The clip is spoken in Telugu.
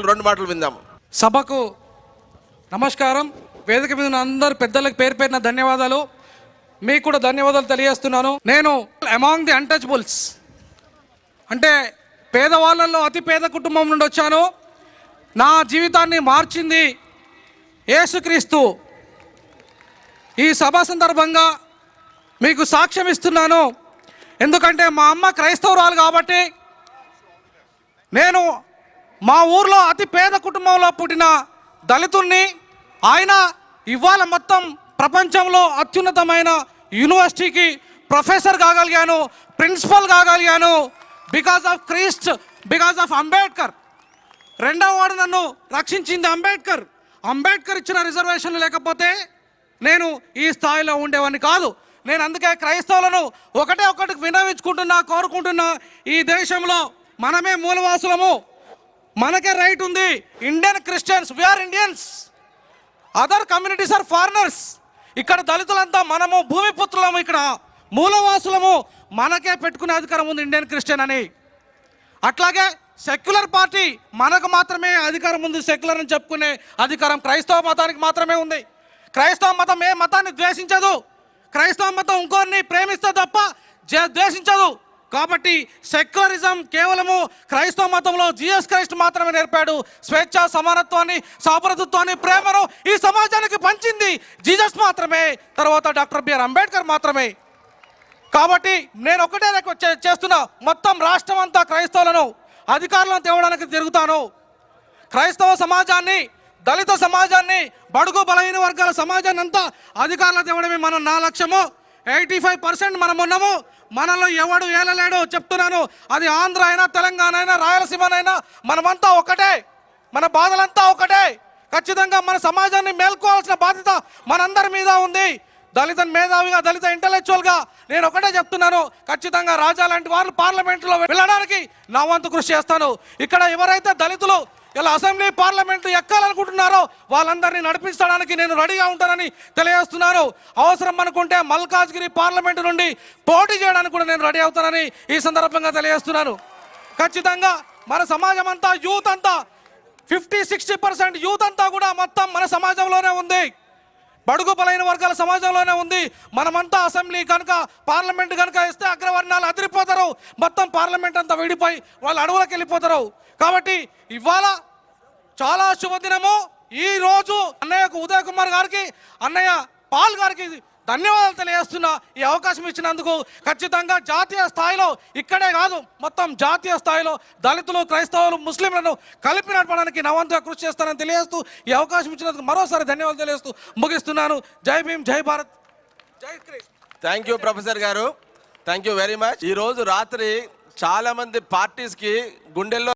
రెండు మాటలు విందాం. సభకు నమస్కారం. వేదిక మీద ఉన్న అందరు పెద్దలకు పేరు పేరున ధన్యవాదాలు. మీకు కూడా ధన్యవాదాలు తెలియజేస్తున్నాను. నేను అమాంగ్ ది అన్టచబుల్స్ అంటే పేదవాళ్ళల్లో అతి పేద కుటుంబం నుండి వచ్చాను. నా జీవితాన్ని మార్చింది యేసుక్రీస్తు. ఈ సభ సందర్భంగా మీకు సాక్ష్యం ఇస్తున్నాను. ఎందుకంటే మా అమ్మ క్రైస్తవురాలు కాబట్టి నేను మా ఊర్లో అతి పేద కుటుంబంలో పుట్టిన దళితుల్ని. ఆయన ఇవాళ మొత్తం ప్రపంచంలో అత్యున్నతమైన యూనివర్సిటీకి ప్రొఫెసర్ కాగలిగాను, ప్రిన్సిపల్ కాగలిగాను. Because of Christ, because of Ambedkar. రెండవ వాడు నన్ను రక్షించింది అంబేద్కర్. అంబేద్కర్ ఇచ్చిన రిజర్వేషన్లు లేకపోతే నేను ఈ స్థాయిలో ఉండేవాడిని కాదు. నేను అందుకే క్రైస్తవులను ఒకటి వినవించుకుంటున్నా, కోరుకుంటున్నా. ఈ దేశంలో మనమే మూలవాసులము, మనకే రైట్ ఉంది. Indian Christians, we are Indians, other communities are foreigners. ఇక్కడ దళితులంతా మనము భూమిపుత్రులము, ఇక్కడ మూలవాసులము, మనకే పెట్టుకునే అధికారం ఉంది ఇండియన్ క్రిస్టియన్ అని. అట్లాగే సెక్యులర్ పార్టీ మనకు మాత్రమే అధికారం ఉంది. సెక్యులర్ అని చెప్పుకునే అధికారం క్రైస్తవ మతానికి మాత్రమే ఉంది. క్రైస్తవ మతం ఏ మతాన్ని ద్వేషించదు. క్రైస్తవ మతం ఇంకోరిని ప్రేమిస్తే తప్ప ద్వేషించదు. కాబట్టి సెక్యులరిజం కేవలము క్రైస్తవ మతంలో జీసస్ క్రైస్ట్ మాత్రమే నేర్పాడు. స్వేచ్ఛ, సమానత్వాన్ని, సౌభ్రతత్వాన్ని, ప్రేమను ఈ సమాజానికి పంచింది జీసస్ మాత్రమే, తర్వాత డాక్టర్ బిఆర్ అంబేద్కర్ మాత్రమే. కాబట్టి నేను ఒకటే చేస్తున్నా, మొత్తం రాష్ట్రం అంతా క్రైస్తవులను అధికారులను తేవడానికి తిరుగుతాను. క్రైస్తవ సమాజాన్ని, దళిత సమాజాన్ని, బడుగు బలహీన వర్గాల సమాజాన్ని అంతా అధికారులు తేవడమే నా లక్ష్యము. 85% మనం ఉన్నాము. మనలో ఎవడు ఏలలేడో చెప్తున్నాను. అది ఆంధ్ర అయినా, తెలంగాణ అయినా, రాయలసీమనైనా మనమంతా ఒకటే. మన బాధలంతా ఒకటే. ఖచ్చితంగా మన సమాజాన్ని మేల్కోవాల్సిన బాధ్యత మనందరి మీద ఉంది. దళిత మేధావిగా, దళిత ఇంటలెక్చువల్గా నేను ఒకటే చెప్తున్నాను, ఖచ్చితంగా రాజా లాంటి వాళ్ళు పార్లమెంటులో వెళ్ళడానికి నా వంతు కృషి చేస్తాను. ఇక్కడ ఎవరైతే దళితులు ఇలా అసెంబ్లీ, పార్లమెంటు ఎక్కాలనుకుంటున్నారో వాళ్ళందరినీ నడిపించడానికి నేను రెడీగా ఉంటానని తెలియజేస్తున్నాను. అవసరం అనుకుంటే మల్కాజ్గిరి పార్లమెంటు నుండి పోటీ చేయడానికి కూడా నేను రెడీ అవుతానని ఈ సందర్భంగా తెలియజేస్తున్నాను. ఖచ్చితంగా మన సమాజం అంతా, యూత్ అంతా 50-60% యూత్ అంతా కూడా మొత్తం మన సమాజంలోనే ఉంది, బడుగు బలైన వర్గాల సమాజంలోనే ఉంది. మనమంతా అసెంబ్లీ కనుక, పార్లమెంట్ కనుక ఇస్తే అగ్రవర్ణాలు అదిరిపోతారు. మొత్తం పార్లమెంట్ అంతా విడిపోయి వాళ్ళు అడవులకు వెళ్ళిపోతారు. కాబట్టి ఇవాళ చాలా శుభదినము. ఈరోజు అన్నయ్యకు, ఉదయ్ కుమార్ గారికి, అన్నయ్య పాల్ గారికి ధన్యవాదాలు తెలియజేస్తున్నా. ఈ అవకాశం ఇచ్చినందుకు. ఖచ్చితంగా జాతీయ స్థాయిలో, ఇక్కడే కాదు మొత్తం జాతీయ స్థాయిలో దళితులు, క్రైస్తవులు, ముస్లింలను కలిపి నడపడానికి నా వంతుగా కృషి చేస్తానని తెలియజేస్తూ ఈ అవకాశం ఇచ్చినందుకు మరోసారి ధన్యవాదాలు తెలియజేస్తూ ముగిస్తున్నాను. జై భీమ్, జై భారత్, జై క్రీస్తు. థ్యాంక్ యూ ప్రొఫెసర్ గారు, థ్యాంక్ యూ వెరీ మచ్. ఈరోజు రాత్రి చాలా మంది పార్టీస్కి గుండెల్లో